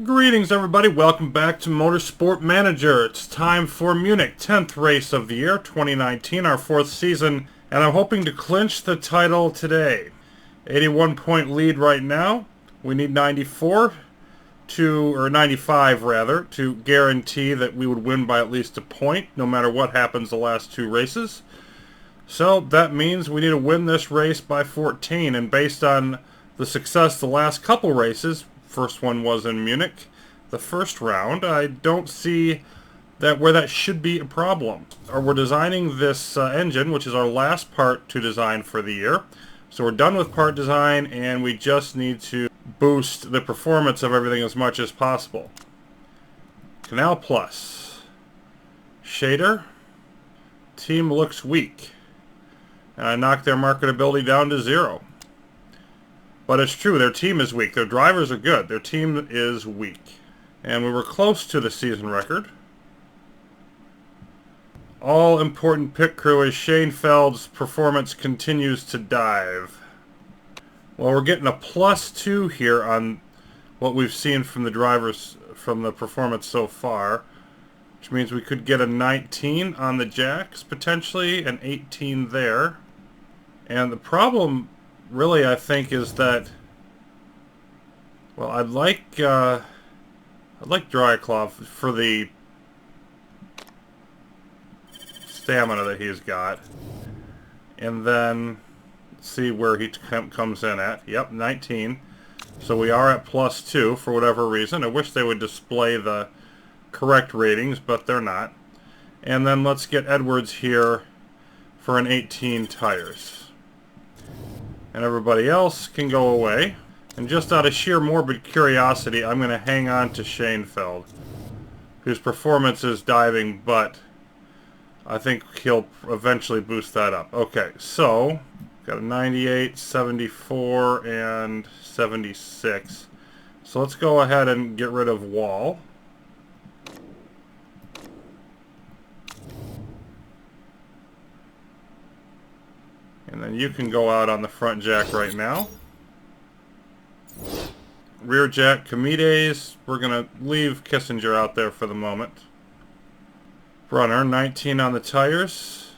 Greetings everybody, welcome back to Motorsport Manager. It's time for Munich, 10th race of the year, 2019, our 4th season, and I'm hoping to clinch the title today. 81 point lead right now. We need 94 or 95 rather, to guarantee that we would win by at least a point, no matter what happens the last two races. So that means we need to win this race by 14, and based on the success the last couple races, first one was in Munich, the first round, I don't see that where that should be a problem. We're designing this engine, which is our last part to design for the year. So we're done with part design, and we just need to boost the performance of everything as much as possible. Canal Plus. Shader. Team looks weak. And I knocked their marketability down to 0. But it's true, their team is weak. Their drivers are good. Their team is weak. And we were close to the season record. All important pit crew as Schoenfeld's performance continues to dive. Well, we're getting a +2 here on what we've seen from the drivers from the performance so far. Which means we could get a 19 on the jacks, potentially, an 18 there. And the problem really, I think, is that, well, I'd like Drycloth for the stamina that he's got, and then see where he comes in at. Yep, 19. So we are at +2 for whatever reason. I wish they would display the correct ratings, but they're not. And then let's get Edwards here for an 18 tires. And everybody else can go away. And just out of sheer morbid curiosity, I'm going to hang on to Schoenfeld, whose performance is diving, but I think he'll eventually boost that up. Okay, so got a 98, 74, and 76. So let's go ahead and get rid of Wall. And then you can go out on the front jack right now. Rear jack, Comides. We're going to leave Kissinger out there for the moment. Brunner, 19 on the tires.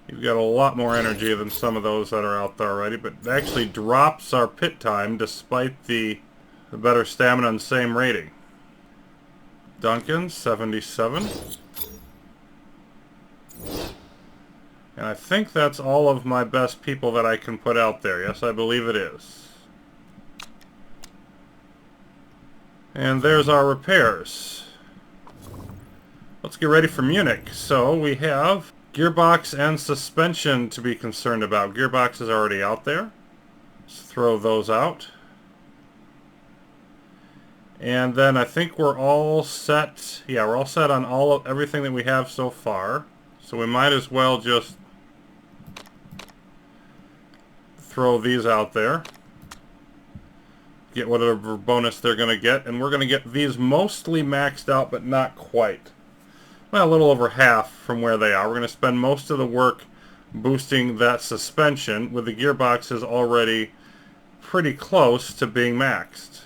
You've got a lot more energy than some of those that are out there already, but it actually drops our pit time despite the better stamina and same rating. Duncan, 77. And I think that's all of my best people that I can put out there. Yes, I believe it is. And there's our repairs. Let's get ready for Munich. So we have gearbox and suspension to be concerned about. Gearbox is already out there. Let's throw those out. And then I think we're all set. Yeah, we're all set on everything that we have so far. So we might as well just throw these out there. Get whatever bonus they're going to get. And we're going to get these mostly maxed out, but not quite. Well, a little over half from where they are. We're going to spend most of the work boosting that suspension, with the gearboxes already pretty close to being maxed.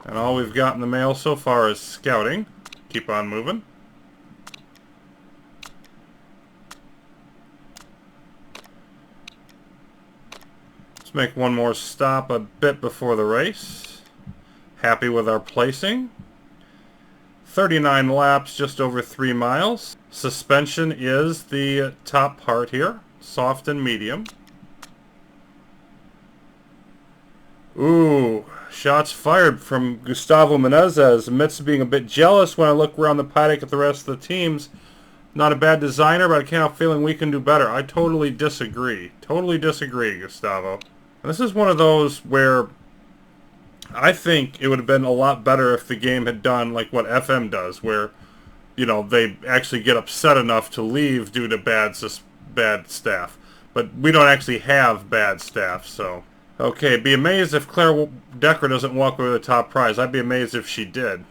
And all we've got in the mail so far is scouting. Keep on moving. Let's make one more stop a bit before the race. Happy with our placing. 39 laps, just over 3 miles. Suspension is the top part here. Soft and medium. Ooh. Shots fired from Gustavo Menezes. Admits to being a bit jealous when I look around the paddock at the rest of the teams. Not a bad designer, but I can't help feeling we can do better. I totally disagree. Totally disagree, Gustavo. And this is one of those where I think it would have been a lot better if the game had done like what FM does, where, you know, they actually get upset enough to leave due to bad staff. But we don't actually have bad staff, so Okay, be amazed if Claire Decker doesn't walk away with the top prize. I'd be amazed if she did.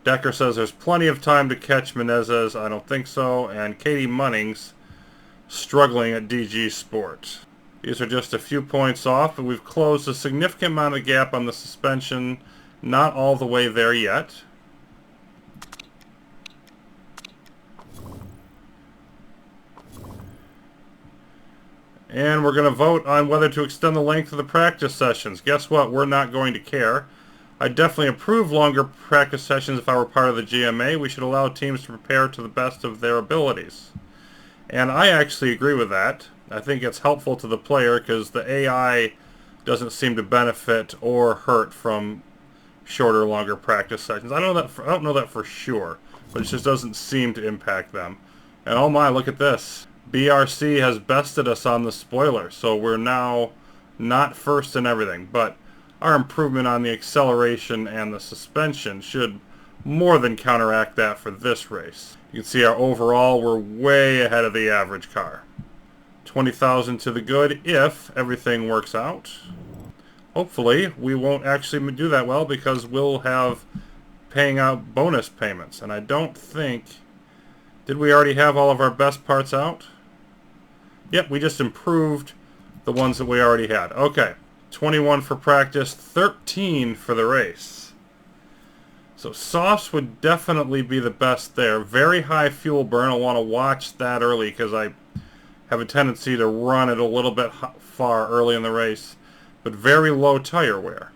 Decker says there's plenty of time to catch Menezes. I don't think so. And Katie Munnings struggling at DG Sport. These are just a few points off, but we've closed a significant amount of gap on the suspension. Not all the way there yet. And we're going to vote on whether to extend the length of the practice sessions. Guess what? We're not going to care. I definitely approve longer practice sessions if I were part of the GMA. We should allow teams to prepare to the best of their abilities. And I actually agree with that. I think it's helpful to the player because the AI doesn't seem to benefit or hurt from shorter, longer practice sessions. I don't know that for sure, but it just doesn't seem to impact them. And oh my, look at this. BRC has bested us on the spoiler, so we're now not first in everything, but our improvement on the acceleration and the suspension should more than counteract that for this race. You can see our overall, we're way ahead of the average car. 20,000 to the good if everything works out. Hopefully, we won't actually do that well because we'll have paying out bonus payments. And I don't think... Did we already have all of our best parts out? Yep, we just improved the ones that we already had. Okay, 21 for practice, 13 for the race. So softs would definitely be the best there. Very high fuel burn. I'll want to watch that early because I have a tendency to run it a little bit far early in the race. But very low tire wear.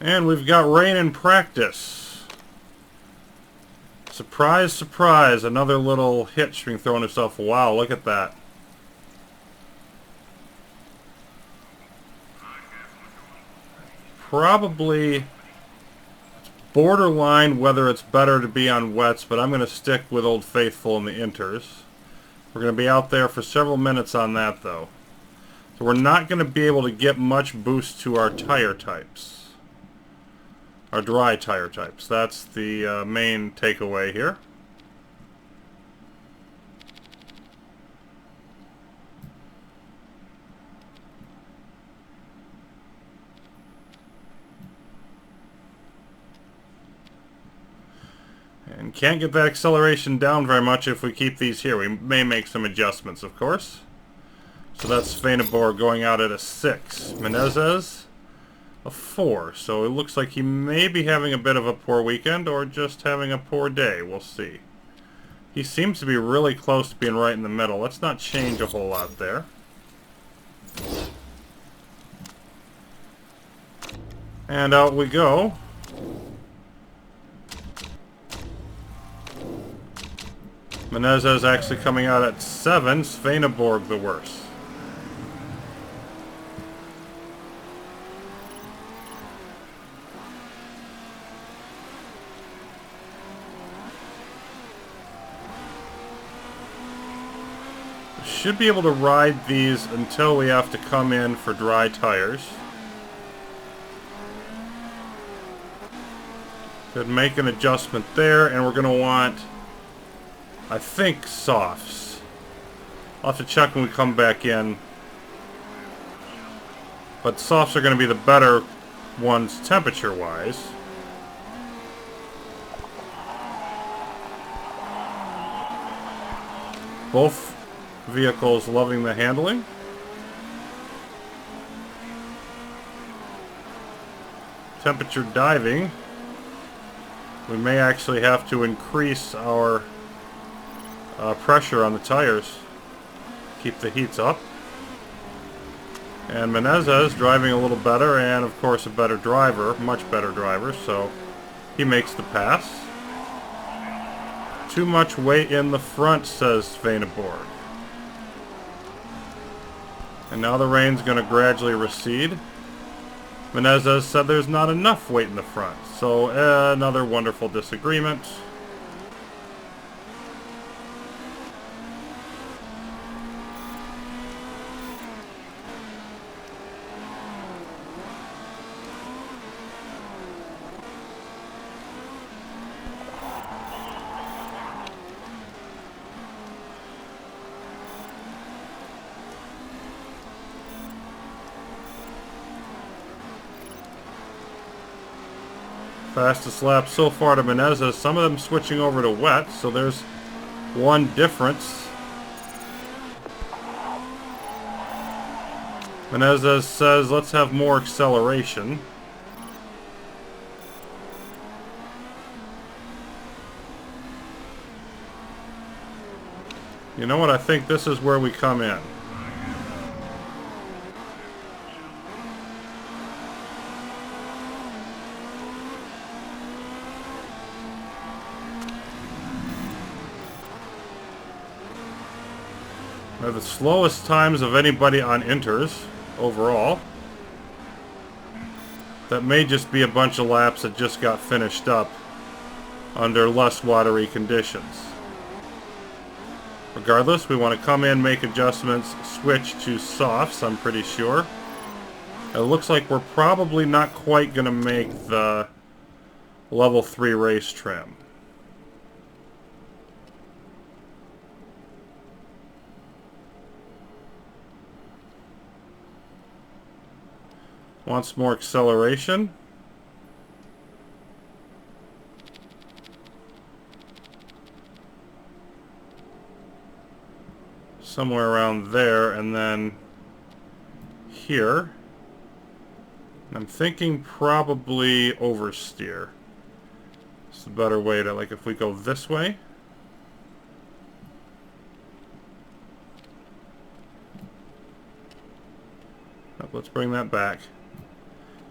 And we've got rain in practice. Surprise, surprise. Another little hitch being thrown himself. Wow, look at that. Probably borderline whether it's better to be on wets, but I'm going to stick with Old Faithful in the inters. We're going to be out there for several minutes on that, though. So we're not going to be able to get much boost to our tire types. Our dry tire types. That's the main takeaway here. And can't get that acceleration down very much if we keep these here. We may make some adjustments, of course. So that's Sveinborg going out at a 6. Menezes a 4. So it looks like he may be having a bit of a poor weekend or just having a poor day. We'll see. He seems to be really close to being right in the middle. Let's not change a whole lot there. And out we go. Menezes actually coming out at 7. Sveinborg the worst. Should be able to ride these until we have to come in for dry tires. Could make an adjustment there, and we're going to want, I think, softs. I'll have to check when we come back in. But softs are going to be the better ones temperature-wise. Both vehicles loving the handling. Temperature diving. We may actually have to increase our pressure on the tires. Keep the heats up. And Menezes driving a little better, and of course a better driver, much better driver, so he makes the pass. Too much weight in the front, says Sveinborg. And now the rain's going to gradually recede. Menezes said there's not enough weight in the front. So another wonderful disagreement. Fastest lap so far to Menezes. Some of them switching over to wet, so there's one difference. Menezes says, let's have more acceleration. You know what? I think this is where we come in. They're the slowest times of anybody on inters overall. That may just be a bunch of laps that just got finished up under less watery conditions. Regardless, we want to come in, make adjustments, switch to softs, I'm pretty sure. It looks like we're probably not quite going to make the level 3 race trim. Wants more acceleration. Somewhere around there, and then here. I'm thinking probably oversteer. It's a better way to, like, if we go this way. Oh, let's bring that back.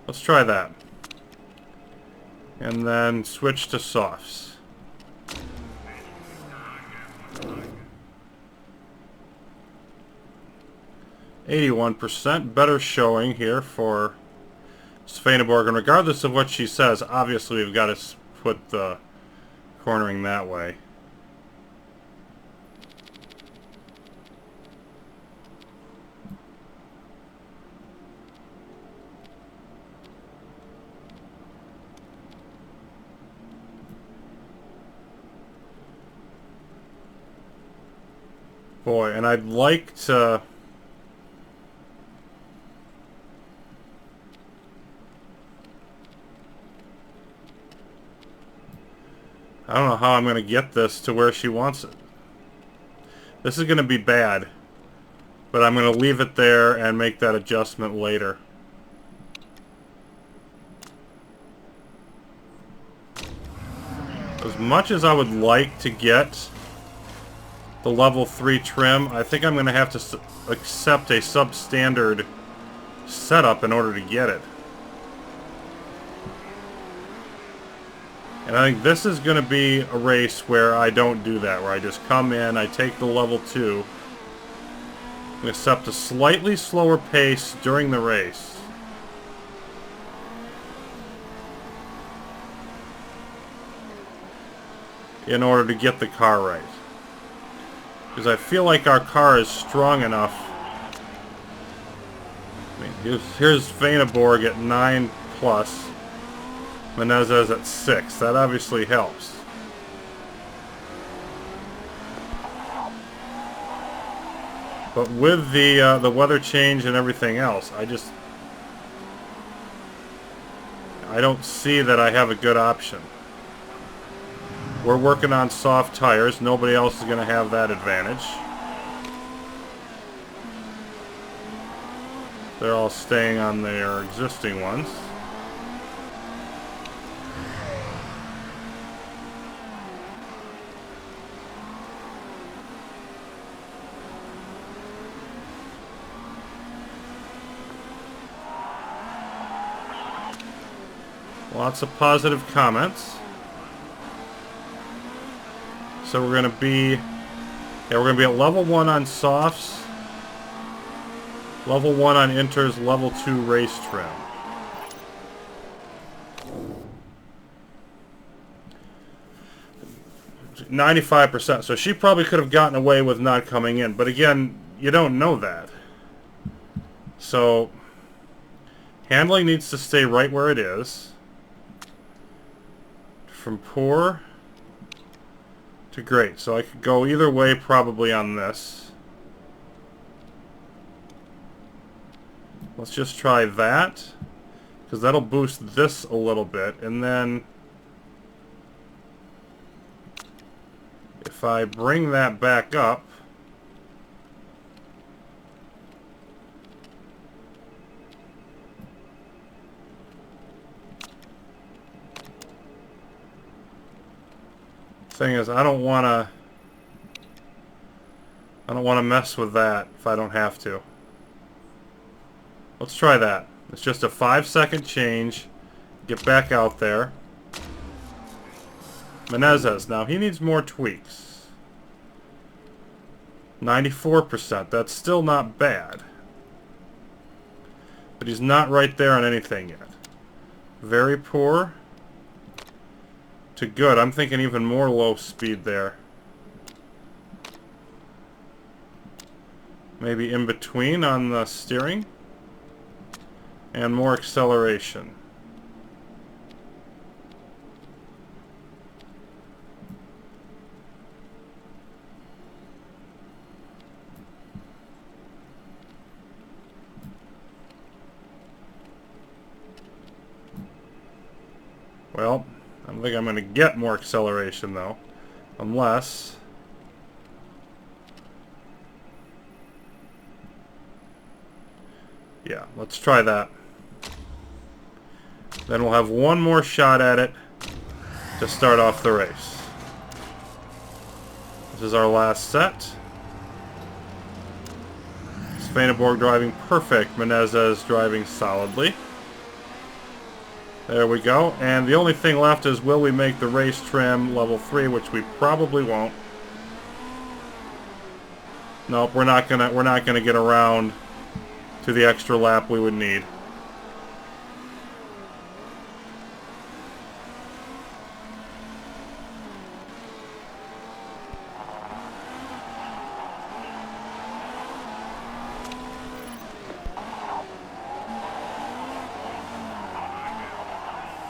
Let's try that. And then switch to softs. %, better showing here for Svaneborg. And regardless of what she says, obviously we've got to put the cornering that way. Boy, and I'd like to... I don't know how I'm going to get this to where she wants it. This is going to be bad, but I'm going to leave it there and make that adjustment later. As much as I would like to get the level 3 trim, I think I'm going to have to accept a substandard setup in order to get it. And I think this is going to be a race where I don't do that, where I just come in, I take the level 2, and accept a slightly slower pace during the race. In order to get the car right. Because I feel like our car is strong enough. I mean, here's Svaneborg at 9+. Menezes at 6. That obviously helps. But with the weather change and everything else, I don't see that I have a good option. We're working on soft tires. Nobody else is going to have that advantage. They're all staying on their existing ones. Lots of positive comments. So we're going to be, at level 1 on softs, level 1 on inters, level 2 race trim. %. So she probably could have gotten away with not coming in, but again, you don't know that. So handling needs to stay right where it is. From poor to great. So I could go either way probably on this. Let's just try that, because that'll boost this a little bit. And then If I bring that back up, thing is, I don't want to mess with that if I don't have to. Let's try that. It's just a 5-second change. Get back out there. Menezes. Now, he needs more tweaks. 94%. That's still not bad. But he's not right there on anything yet. Very poor to good. I'm thinking even more low speed there. Maybe in between on the steering. And more acceleration. Well, I don't think I'm going to get more acceleration though. Unless... yeah, let's try that. Then we'll have one more shot at it to start off the race. This is our last set. Svaneborg driving perfect. Menezes driving solidly. There we go. And the only thing left is, will we make the race trim level 3, which we probably won't. Nope, we're not gonna get around to the extra lap we would need.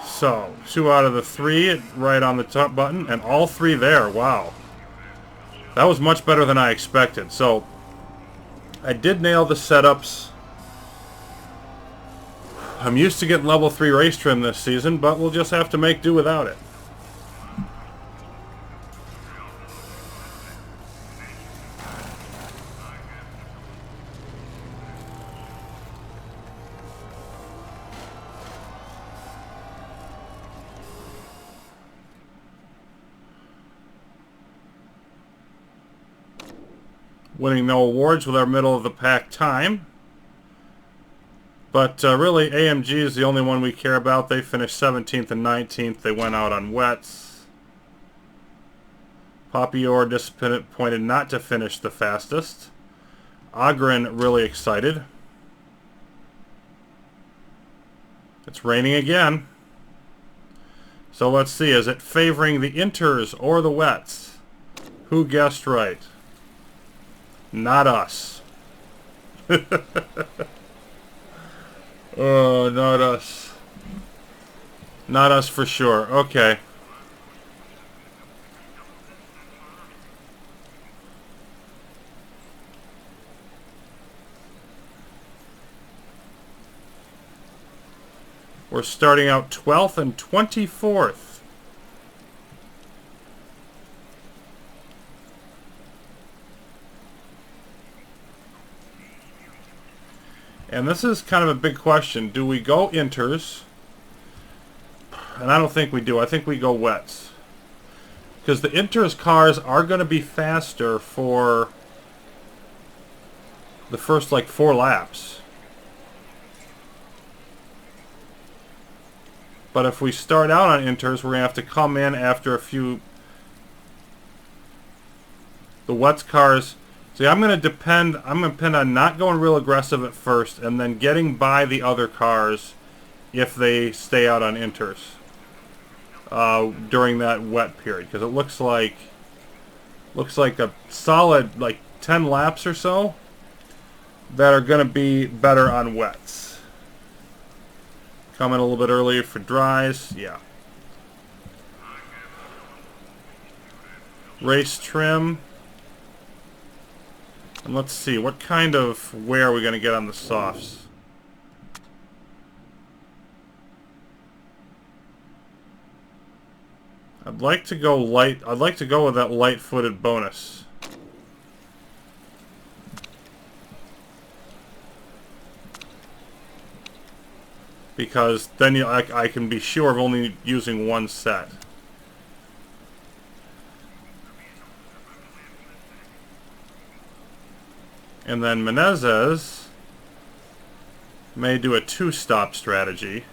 So, 2 out of the 3 right on the top button, and all 3 there. Wow. That was much better than I expected. So, I did nail the setups. I'm used to getting level 3 race trim this season, but we'll just have to make do without it. Winning no awards with our middle of the pack time. But really, AMG is the only one we care about. They finished 17th and 19th. They went out on wets. Papior disappointed not to finish the fastest. Agrin really excited. It's raining again. So let's see, is it favoring the inters or the wets? Who guessed right? Not us. Oh, not us. Not us for sure. Okay. We're starting out 12th and 24th. And this is kind of a big question. Do we go inters? And I don't think we do. I think we go wets. Because the inters cars are going to be faster for the first, like, 4 laps. But if we start out on inters, we're going to have to come in after a few... the wets cars... See, I'm going to depend on not going real aggressive at first and then getting by the other cars if they stay out on inters during that wet period, because it looks like a solid like 10 laps or so that are going to be better on wets. Coming a little bit earlier for dries, yeah. Race trim. And let's see, what kind of wear are we going to get on the softs? I'd like to go light. I'd like to go with that light-footed bonus. Because then I can be sure of only using one set. And then Menezes may do a two-stop strategy.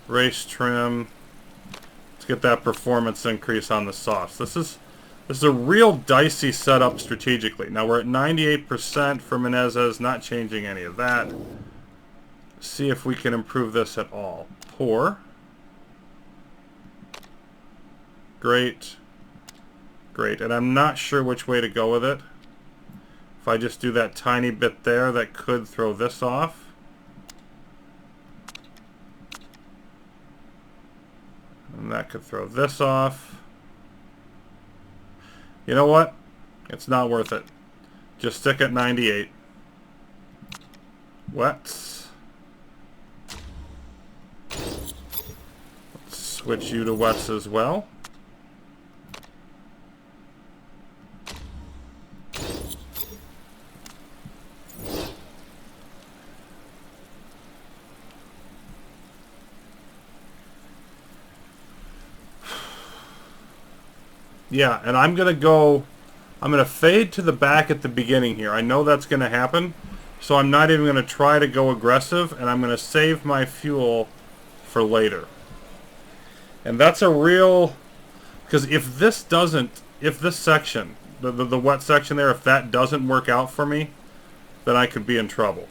Race trim. Let's get that performance increase on the softs. This is a real dicey setup strategically. Now we're at 98% for Menezes, not changing any of that. See if we can improve this at all. Poor. Great. Great. And I'm not sure which way to go with it. If I just do that tiny bit there, that could throw this off. And that could throw this off. You know what? It's not worth it. Just stick at 98. Wets. Let's switch you to wets as well. Yeah, and I'm going to fade to the back at the beginning here. I know that's going to happen, so I'm not even going to try to go aggressive, and I'm going to save my fuel for later. And that's a real, because if this section, the wet section there, if that doesn't work out for me, then I could be in trouble.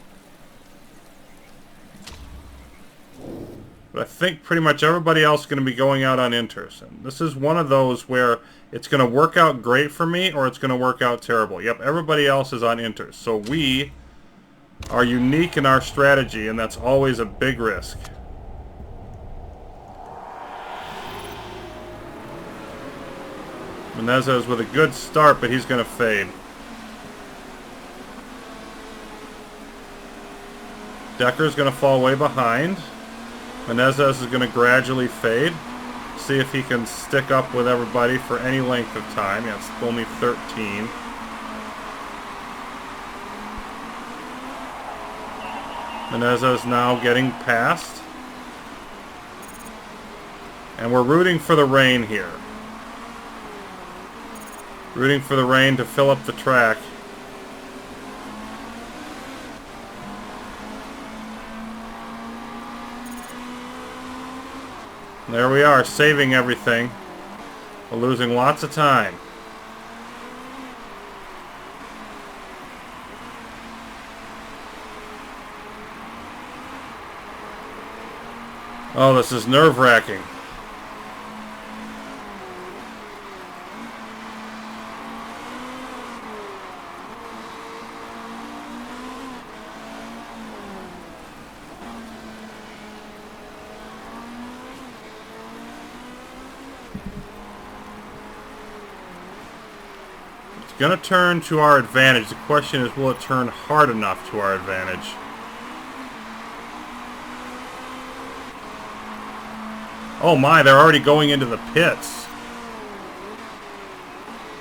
But I think pretty much everybody else is going to be going out on inters. And this is one of those where it's going to work out great for me or it's going to work out terrible. Yep, everybody else is on inters. So we are unique in our strategy, and that's always a big risk. Menezes with a good start, but he's going to fade. Decker's going to fall way behind. Menezes is going to gradually fade. See if he can stick up with everybody for any length of time. Yeah, it's only 13. Menezes now getting past. And we're rooting for the rain here. Rooting for the rain to fill up the track. There we are, saving everything. We're losing lots of time. Oh, this is nerve-wracking. Going to turn to our advantage. The question is, will it turn hard enough to our advantage? Oh my, they're already going into the pits.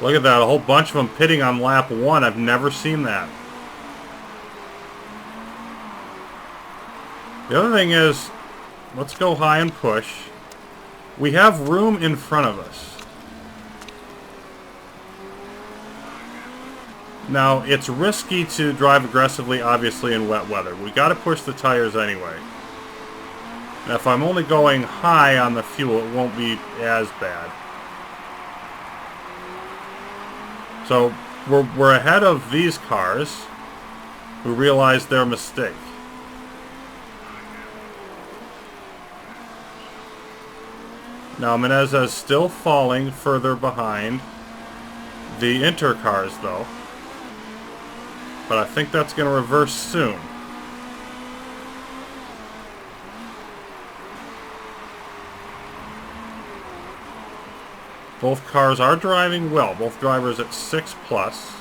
Look at that, a whole bunch of them pitting on lap 1. I've never seen that. The other thing is, let's go high and push. We have room in front of us. Now, it's risky to drive aggressively, obviously, in wet weather. We got to push the tires anyway. Now, if I'm only going high on the fuel, it won't be as bad. So, we're ahead of these cars who realize their mistake. Now, Menezes is still falling further behind the Inter cars, though. But I think that's going to reverse soon. Both cars are driving well. Both drivers at 6+.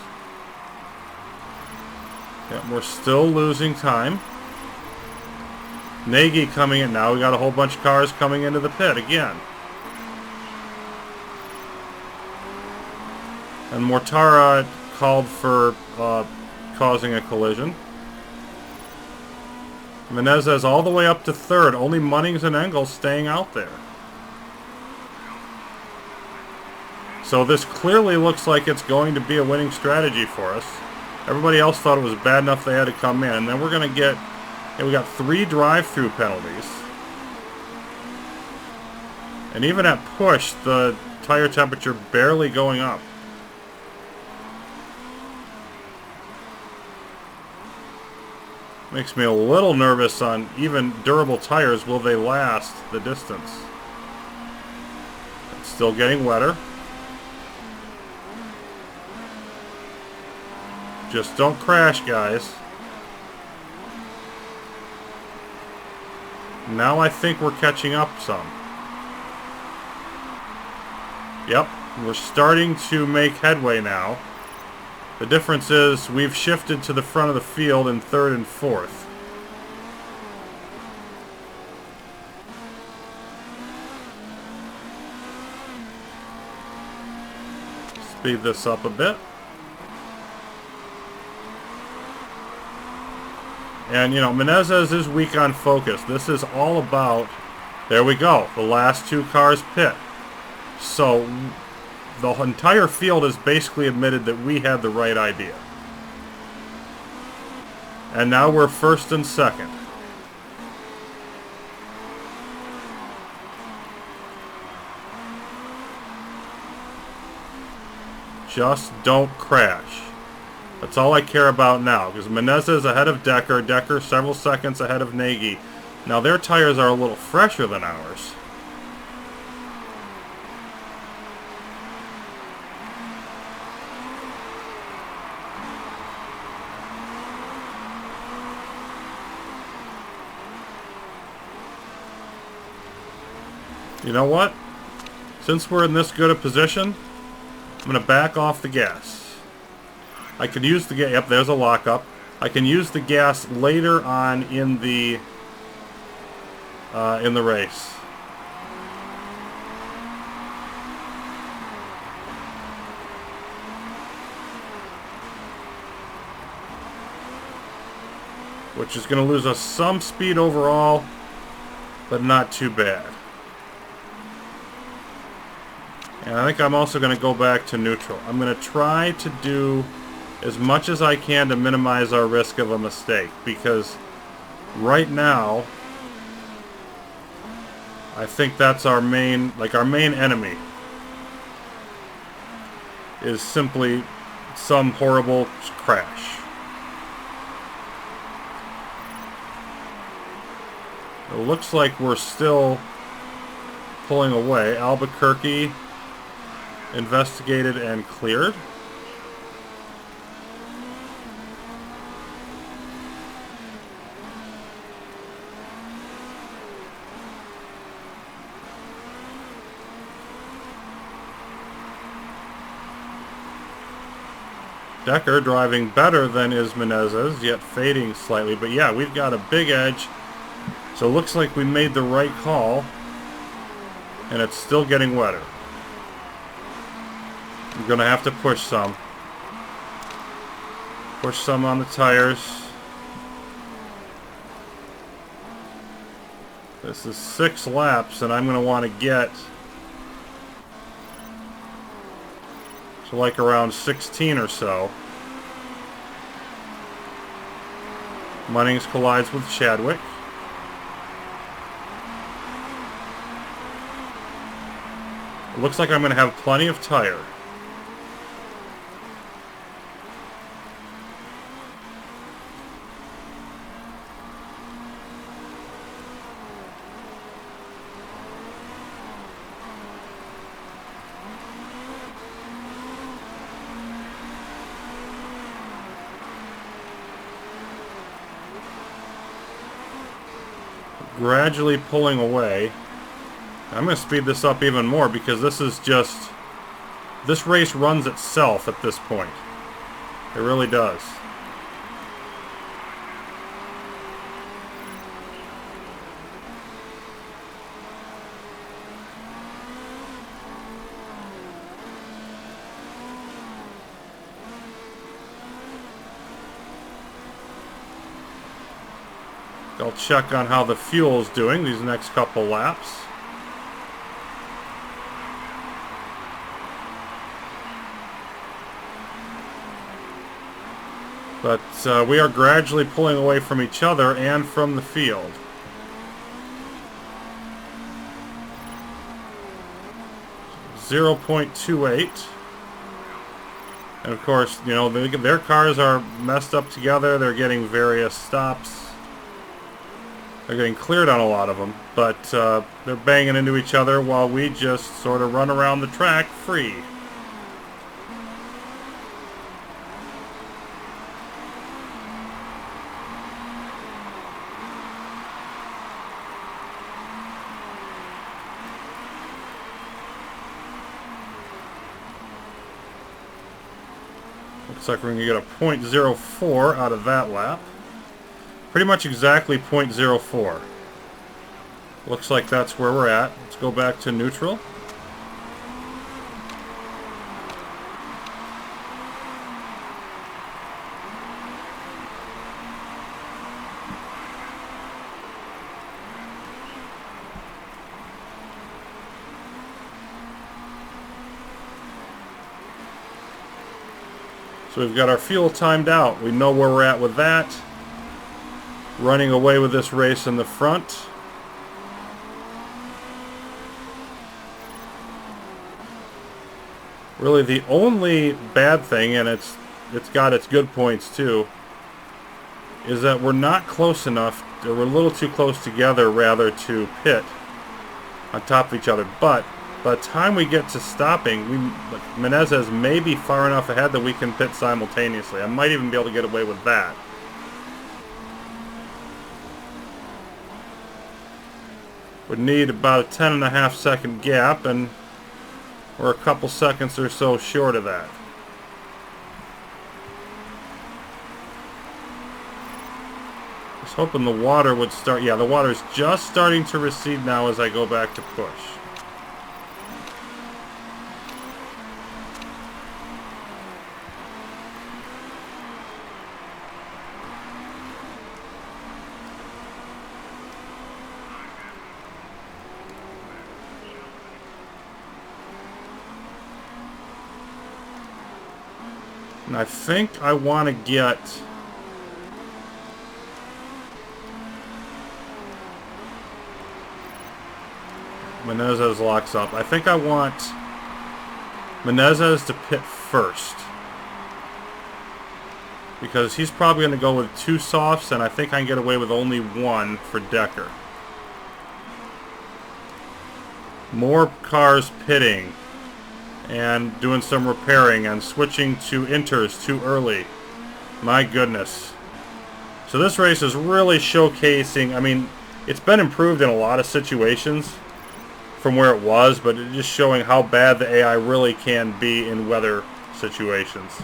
Yeah, we're still losing time. Nagy coming in. Now we got a whole bunch of cars coming into the pit again. And Mortara called for causing a collision. Menezes all the way up to third. Only Munnings and Engels staying out there. So this clearly looks like it's going to be a winning strategy for us. Everybody else thought it was bad enough they had to come in. And then we're going to get... Yeah, we got 3 drive-through penalties. And even at push, the tire temperature barely going up. Makes me a little nervous on even durable tires. Will they last the distance? It's still getting wetter. Just don't crash, guys. Now I think we're catching up some. Yep, we're starting to make headway now. The difference is we've shifted to the front of the field in third and fourth. Speed this up a bit. And, you know, Menezes is weak on focus. This is all about... There we go. The last 2 cars pit. So... the entire field has basically admitted that we had the right idea. And now we're first and second. Just don't crash. That's all I care about now. Because Menezes ahead of Decker. Decker several seconds ahead of Nagy. Now their tires are a little fresher than ours. You know what? Since we're in this good a position, I'm going to back off the gas. I could use the gas. Yep, there's a lockup. I can use the gas later on in the race. Which is going to lose us some speed overall, but not too bad. And I think I'm also going to go back to neutral. I'm going to try to do as much as I can to minimize our risk of a mistake, because right now I think that's our main enemy is simply some horrible crash. It looks like we're still pulling away. Albuquerque investigated and cleared. Decker driving better than is Menezes, yet fading slightly. But yeah, we've got a big edge. So it looks like we made the right call. And it's still getting wetter. I'm going to have to push some. Push some on the tires. This is 6 laps, and I'm going to want to get to like around 16 or so. Munnings collides with Chadwick. It looks like I'm going to have plenty of tire. Gradually pulling away. I'm going to speed this up even more because this race runs itself at this point. It really does. I'll check on how the fuel is doing these next couple laps. But we are gradually pulling away from each other and from the field. .28. And of course, you know, their cars are messed up together. They're getting various stops. They're getting cleared on a lot of them. But they're banging into each other while we just sort of run around the track free. Looks like we're going to get a .04 out of that lap. Pretty much exactly .04. Looks like that's where we're at. Let's go back to neutral. So we've got our fuel timed out. We know where we're at with that. Running away with this race in the front. Really the only bad thing, and it's got its good points too, is that we're not close enough, or we're a little too close together rather, to pit on top of each other. But by the time we get to stopping, Menezes may be far enough ahead that we can pit simultaneously. I might even be able to get away with that. Would need about a 10.5 second gap, and we're a couple seconds or so short of that. I was hoping the water would start. Yeah, the water's just starting to recede now as I go back to push. And I think I want to get Menezes locks up. I think I want Menezes to pit first, because he's probably going to go with 2 softs, and I think I can get away with only 1 for Decker. More cars pitting and doing some repairing and switching to inters too early. My goodness. So this race is really showcasing, I mean, it's been improved in a lot of situations from where it was, but it's just showing how bad the AI really can be in weather situations.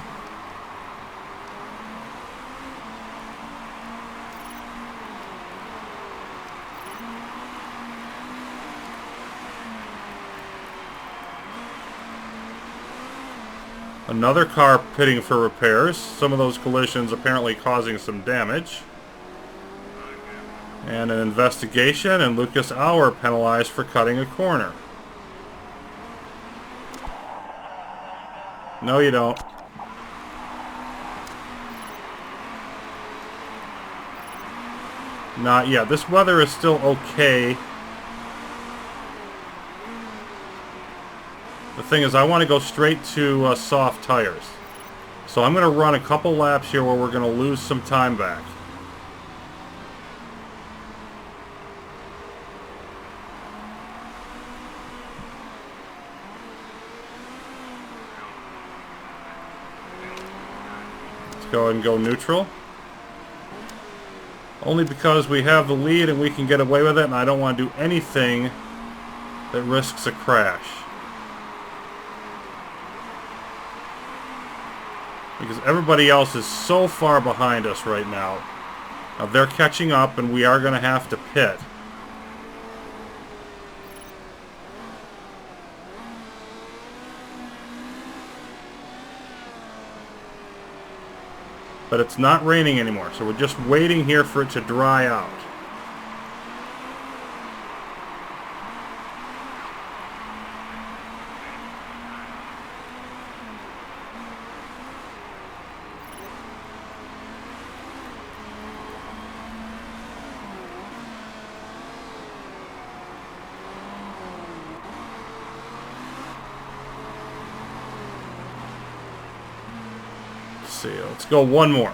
Another car pitting for repairs. Some of those collisions apparently causing some damage. And an investigation, and Lucas Auer penalized for cutting a corner. No, you don't. Not yet. This weather is still okay. The thing is, I want to go straight to soft tires. So I'm going to run a couple laps here where we're going to lose some time back. Let's go ahead and go neutral. Only because we have the lead and we can get away with it, and I don't want to do anything that risks a crash. Because everybody else is so far behind us right now. Now they're catching up, and we are going to have to pit. But it's not raining anymore, so we're just waiting here for it to dry out. see. Let's go one more.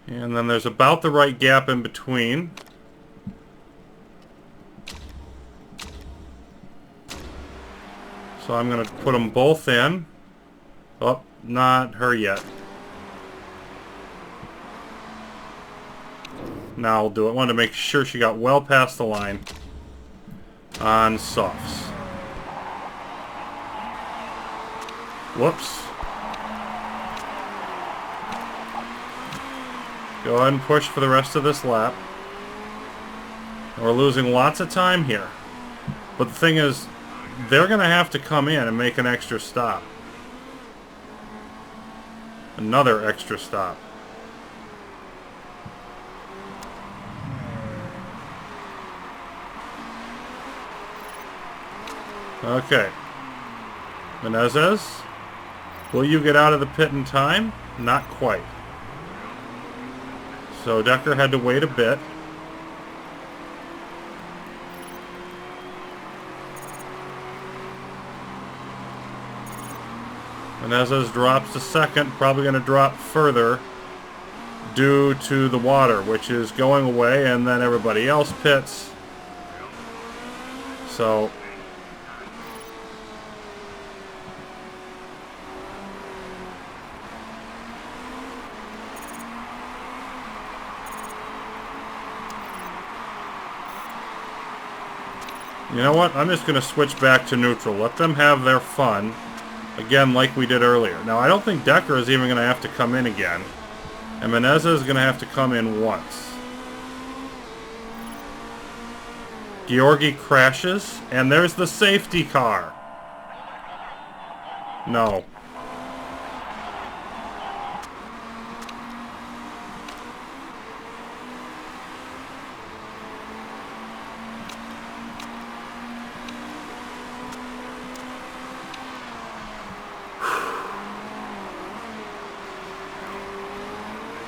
And then there's about the right gap in between. So I'm going to put them both in. Oh, not her yet. Now I'll do it. I wanted to make sure she got well past the line on softs. Whoops. Go ahead and push for the rest of this lap. We're losing lots of time here. But the thing is, they're going to have to come in and make an extra stop. Another extra stop. Okay. Menezes, will you get out of the pit in time? Not quite. So Decker had to wait a bit. Menezes drops to second, probably going to drop further due to the water, which is going away, and then everybody else pits. So you know what? I'm just going to switch back to neutral. Let them have their fun. Again, like we did earlier. Now, I don't think Decker is even going to have to come in again. And Menezes is going to have to come in once. Georgi crashes, and there's the safety car. No.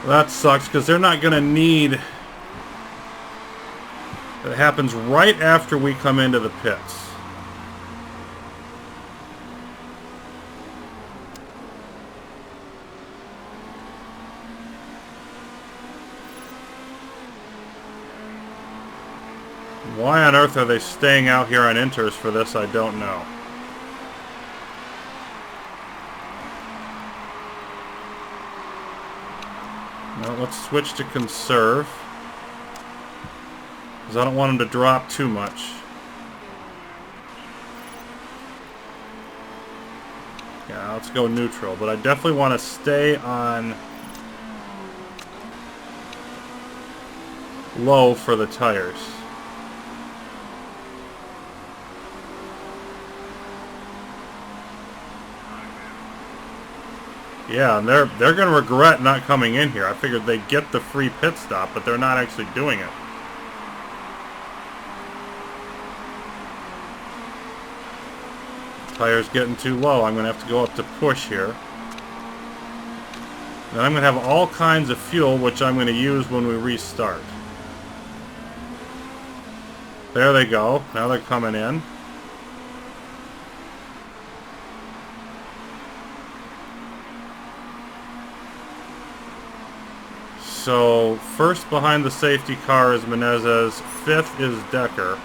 That sucks, because they're not going to need... It happens right after we come into the pits. Why on earth are they staying out here on inters for this, I don't know. Now let's switch to conserve, because I don't want them to drop too much. Yeah, let's go neutral, but I definitely want to stay on low for the tires. Yeah, and they're going to regret not coming in here. I figured they'd get the free pit stop, but they're not actually doing it. Tire's getting too low. I'm going to have to go up to push here. Then I'm going to have all kinds of fuel, which I'm going to use when we restart. There they go. Now they're coming in. So, first behind the safety car is Menezes, fifth is Decker.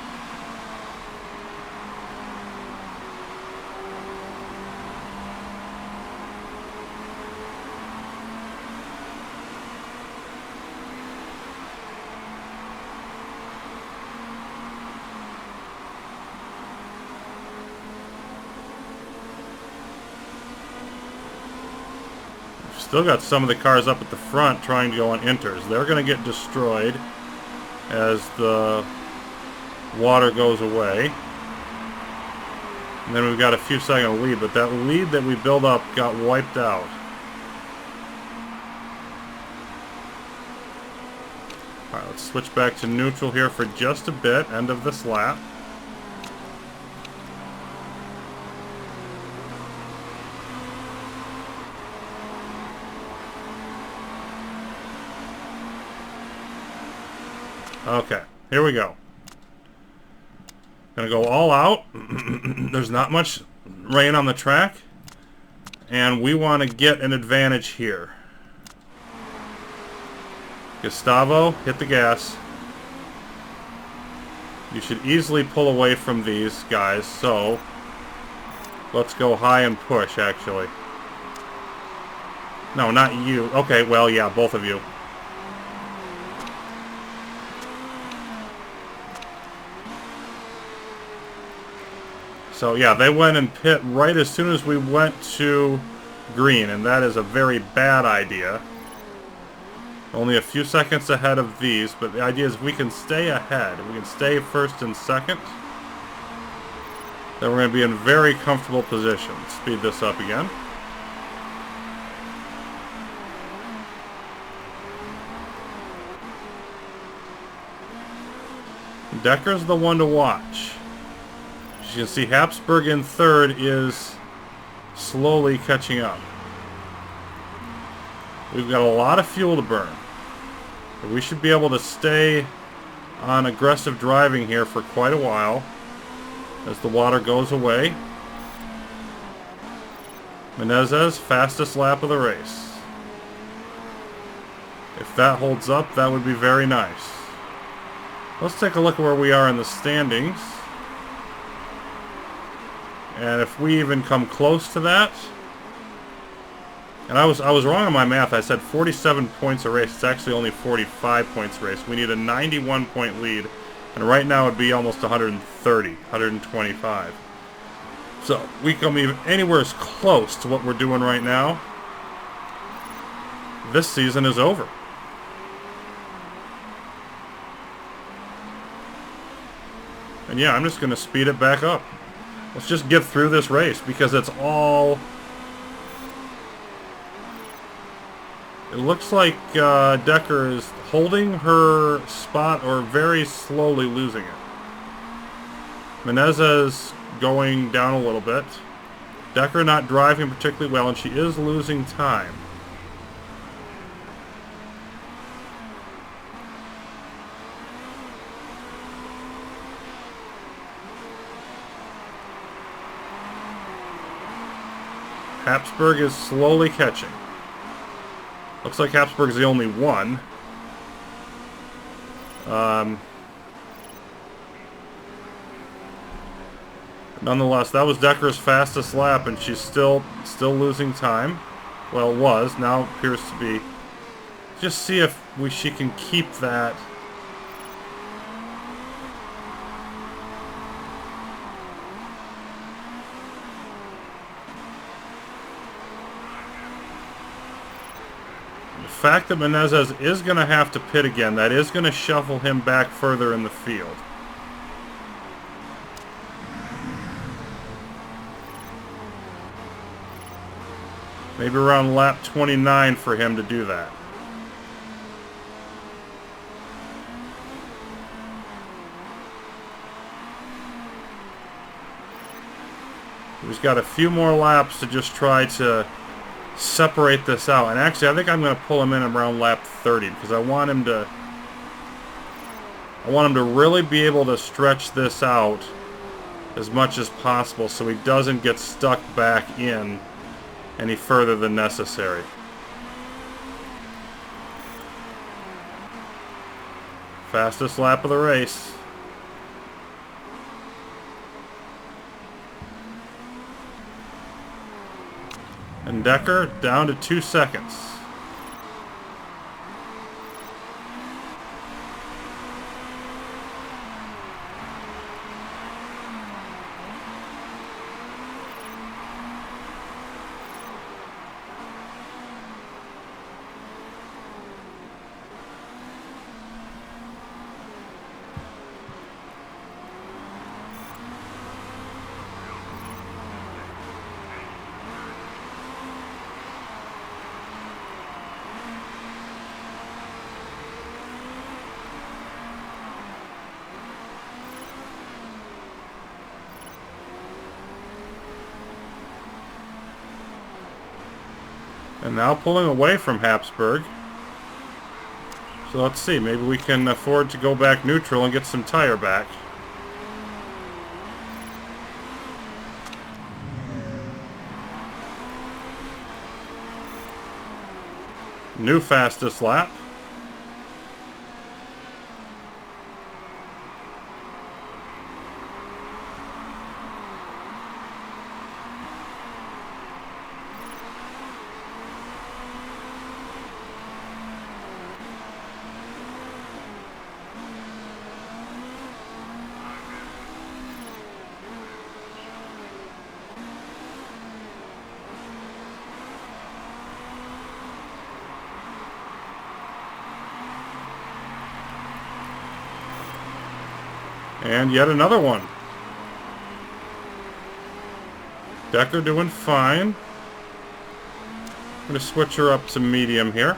Still got some of the cars up at the front trying to go on inters. They're going to get destroyed as the water goes away. And then we've got a few second lead, but that lead that we built up got wiped out. Alright, let's switch back to neutral here for just a bit, end of this lap. Okay, here we go. Gonna go all out. There's not much rain on the track, and we want to get an advantage here. Gustavo, hit the gas. You should easily pull away from these guys, so let's go high and push, actually. No, not you. Okay, well, yeah, both of you. So, yeah, they went and pit right as soon as we went to green, and that is a very bad idea. Only a few seconds ahead of these, but the idea is we can stay ahead. We can stay first and second. Then we're going to be in very comfortable position. Speed this up again. Decker's the one to watch. As you can see, Habsburg in third is slowly catching up. We've got a lot of fuel to burn. We should be able to stay on aggressive driving here for quite a while as the water goes away. Menezes, fastest lap of the race. If that holds up, that would be very nice. Let's take a look at where we are in the standings. And if we even come close to that... And I was wrong on my math. I said 47 points a race. It's actually only 45 points a race. We need a 91-point lead. And right now it'd be almost 130, 125. So we come even anywhere as close to what we're doing right now, this season is over. And yeah, I'm just going to speed it back up. Let's just get through this race because it's all... It looks like Decker is holding her spot or very slowly losing it. Menezes going down a little bit. Decker not driving particularly well, and she is losing time. Habsburg is slowly catching. Looks like Habsburg's the only one. Nonetheless, that was Decker's fastest lap, and she's still losing time. Well, was. Now appears to be. Just see if she can keep that. The fact that Menezes is going to have to pit again, that is going to shuffle him back further in the field. Maybe around lap 29 for him to do that. He's got a few more laps to just try to separate this out. And actually, I think I'm going to pull him in around lap 30 because I want him to really be able to stretch this out as much as possible so he doesn't get stuck back in any further than necessary. Fastest lap of the race. And Decker down to 2 seconds. And now pulling away from Habsburg. So let's see, maybe we can afford to go back neutral and get some tire back. New fastest lap. And yet another one. Decker doing fine. I'm going to switch her up to medium here.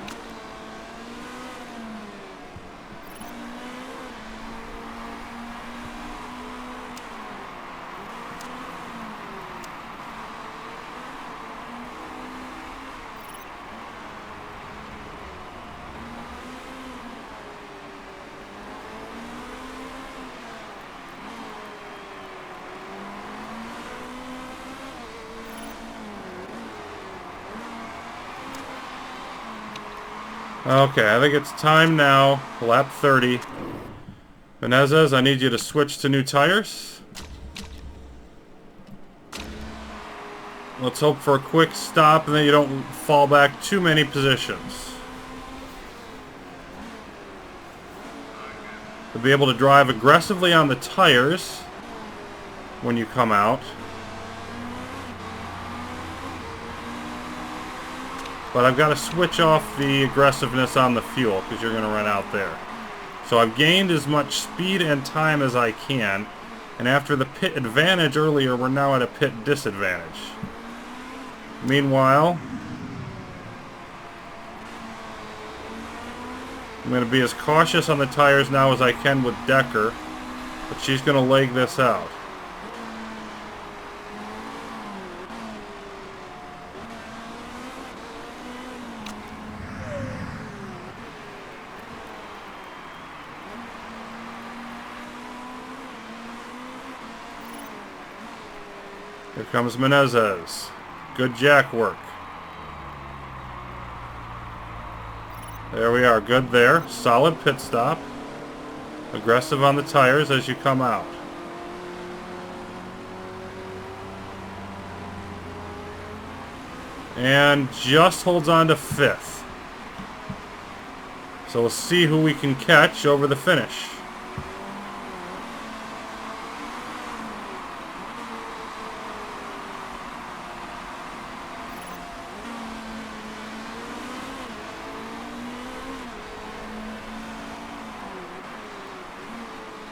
Okay, I think it's time now. Lap 30. Menezes, I need you to switch to new tires. Let's hope for a quick stop and then you don't fall back too many positions. To be able to drive aggressively on the tires when you come out. But I've got to switch off the aggressiveness on the fuel because you're going to run out there. So I've gained as much speed and time as I can. And after the pit advantage earlier, we're now at a pit disadvantage. Meanwhile, I'm going to be as cautious on the tires now as I can with Decker. But she's going to leg this out. Here comes Menezes. Good jack work. There we are. Good there. Solid pit stop. Aggressive on the tires as you come out. And just holds on to 5th. So we'll see who we can catch over the finish.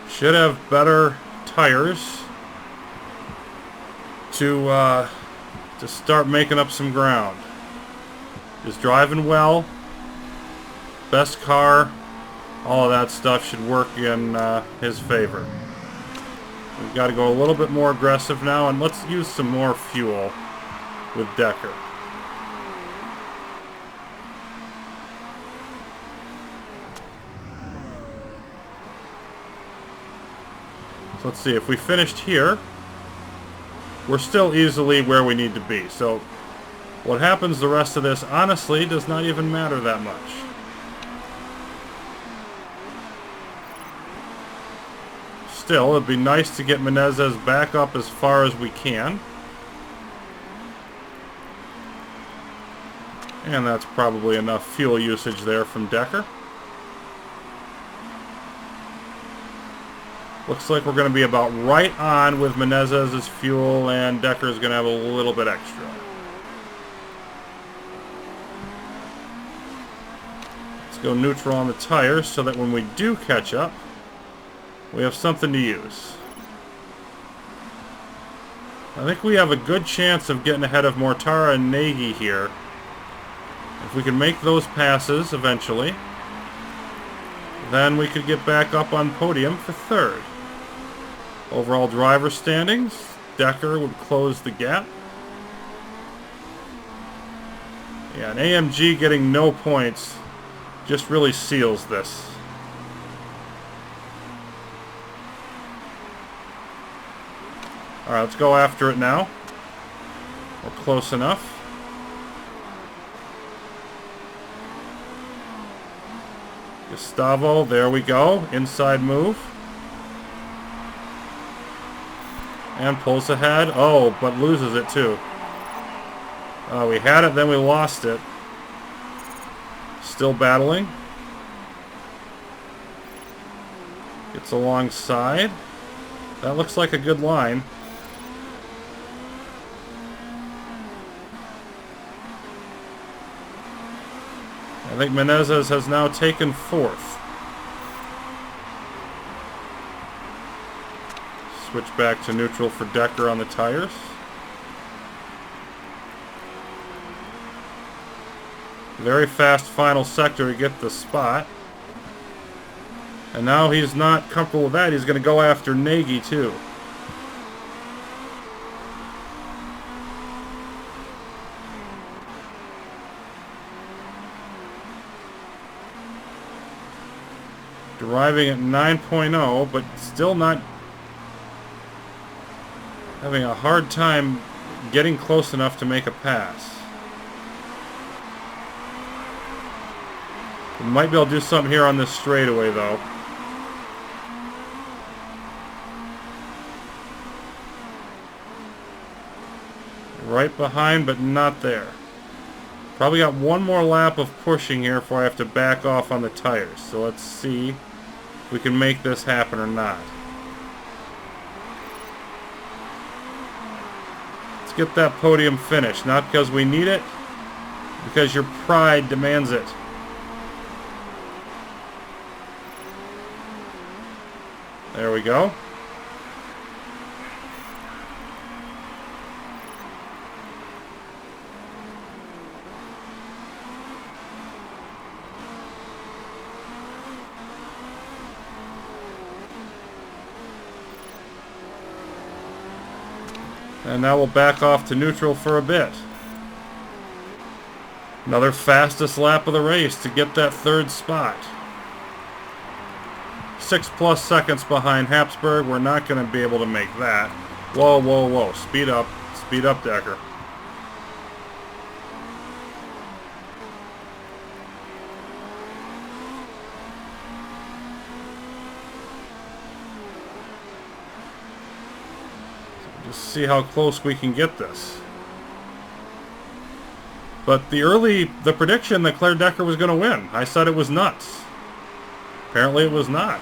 Should have better tires to start making up some ground. Is driving well. Best car. All of that stuff should work in his favor. We've got to go a little bit more aggressive now, and let's use some more fuel with Decker. Let's see, if we finished here, we're still easily where we need to be. So what happens the rest of this, honestly, does not even matter that much. Still, it'd be nice to get Menezes back up as far as we can. And that's probably enough fuel usage there from Decker. Looks like we're going to be about right on with Menezes' fuel, and Decker's going to have a little bit extra. Let's go neutral on the tires so that when we do catch up, we have something to use. I think we have a good chance of getting ahead of Mortara and Nagy here. If we can make those passes eventually, then we could get back up on podium for 3rd. Overall driver standings, Decker would close the gap. Yeah, and AMG getting no points just really seals this. Alright, let's go after it now. We're close enough. Gustavo, there we go. Inside move. And pulls ahead. Oh, but loses it too. We had it, then we lost it. Still battling. Gets alongside. That looks like a good line. I think Menezes has now taken fourth. Switch back to neutral for Decker on the tires. Very fast final sector to get the spot. And now he's not comfortable with that. He's going to go after Nagy too. Driving at 9.0, but still not having a hard time getting close enough to make a pass. We might be able to do something here on this straightaway, though. Right behind, but not there. Probably got one more lap of pushing here before I have to back off on the tires. So let's see if we can make this happen or not. Let's get that podium finish. Not because we need it, because your pride demands it. There we go. And now we'll back off to neutral for a bit. Another fastest lap of the race to get that third spot. 6+ seconds behind Habsburg. We're not going to be able to make that. Whoa, whoa, whoa. Speed up. Speed up, Decker. Just see how close we can get this. But the prediction that Claire Decker was going to win, I said it was nuts. Apparently it was not.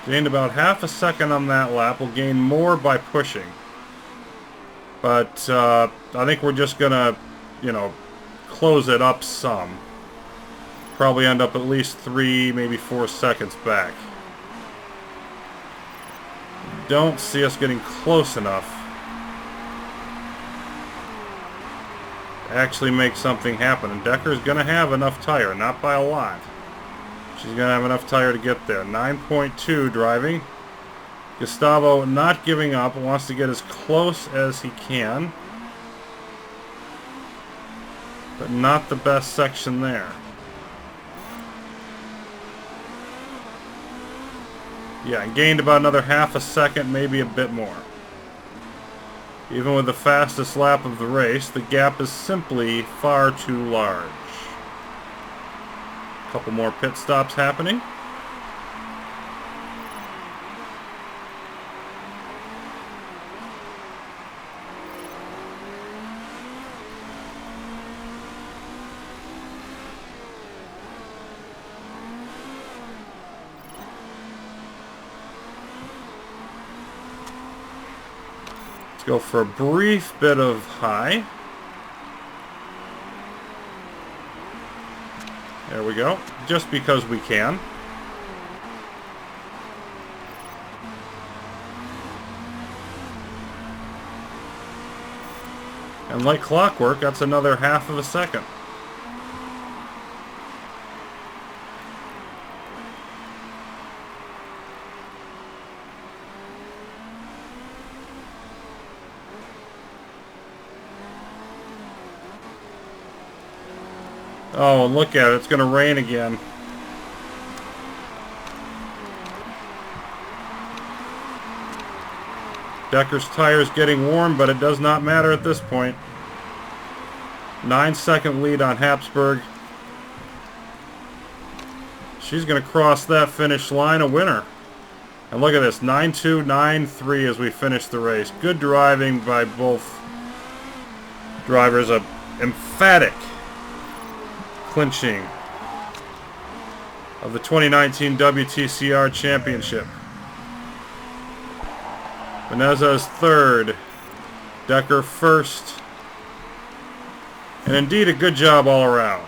Gained about half a second on that lap. We'll gain more by pushing. But I think we're just going to, close it up some. Probably end up at least 3, maybe 4 seconds back. Don't see us getting close enough to actually make something happen. And Decker's going to have enough tire, not by a lot. She's going to have enough tire to get there. 9.2 driving. Gustavo not giving up, wants to get as close as he can. But not the best section there. Yeah, gained about another half a second, maybe a bit more. Even with the fastest lap of the race, the gap is simply far too large. A couple more pit stops happening. Go for a brief bit of high. There we go. Just because we can. And like clockwork, that's another half of a second. Oh, look at it. It's going to rain again. Decker's tires getting warm, but it does not matter at this point. 9-second lead on Habsburg. She's going to cross that finish line a winner. And look at this, 9-2, 9-3 as we finish the race. Good driving by both drivers. A emphatic clinching of the 2019 WTCR Championship. Menezes third, Decker first, and indeed a good job all around.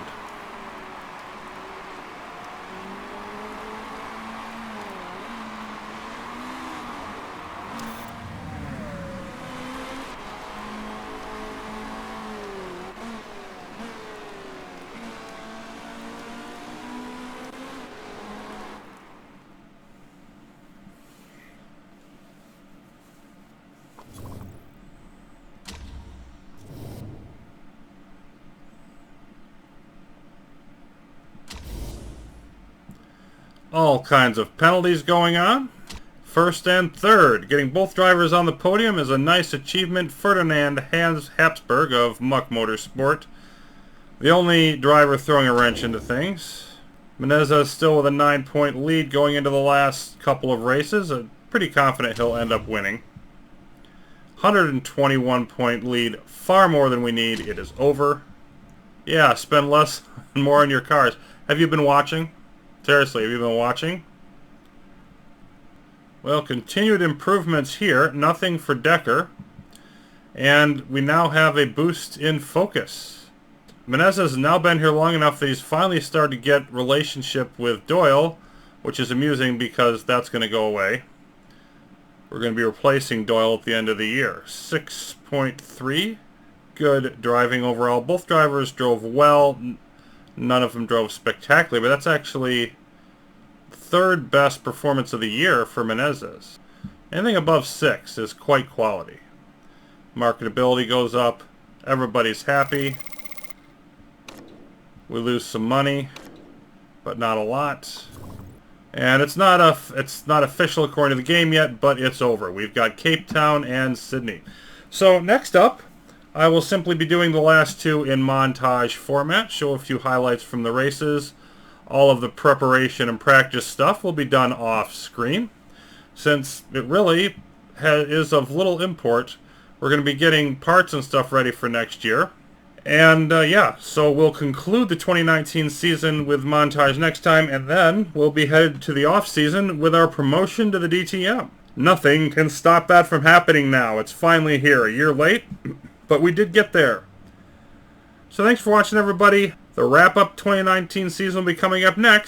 All kinds of penalties going on. First and third. Getting both drivers on the podium is a nice achievement. Ferdinand Hans Habsburg of Muck Motorsport. The only driver throwing a wrench into things. Menezes still with a 9-point lead going into the last couple of races. I'm pretty confident he'll end up winning. 121-point lead. Far more than we need. It is over. Yeah, spend less and more on your cars. Have you been watching? Seriously, have you been watching? Well, continued improvements here. Nothing for Decker. And we now have a boost in focus. Menezes has now been here long enough that he's finally started to get relationship with Doyle, which is amusing because that's going to go away. We're going to be replacing Doyle at the end of the year. 6.3. Good driving overall. Both drivers drove well. None of them drove spectacularly, but that's actually third best performance of the year for Menezes. Anything above 6 is quite quality. Marketability goes up. Everybody's happy. We lose some money, but not a lot. And it's not official according to the game yet, but it's over. We've got Cape Town and Sydney. So next up, I will simply be doing the last two in montage format, show a few highlights from the races. All of the preparation and practice stuff will be done off screen. Since it really is of little import, we're going to be getting parts and stuff ready for next year. And yeah, so we'll conclude the 2019 season with montage next time, and then we'll be headed to the off season with our promotion to the DTM. Nothing can stop that from happening now. It's finally here, a year late. But we did get there. So thanks for watching, everybody. The wrap-up 2019 season will be coming up next.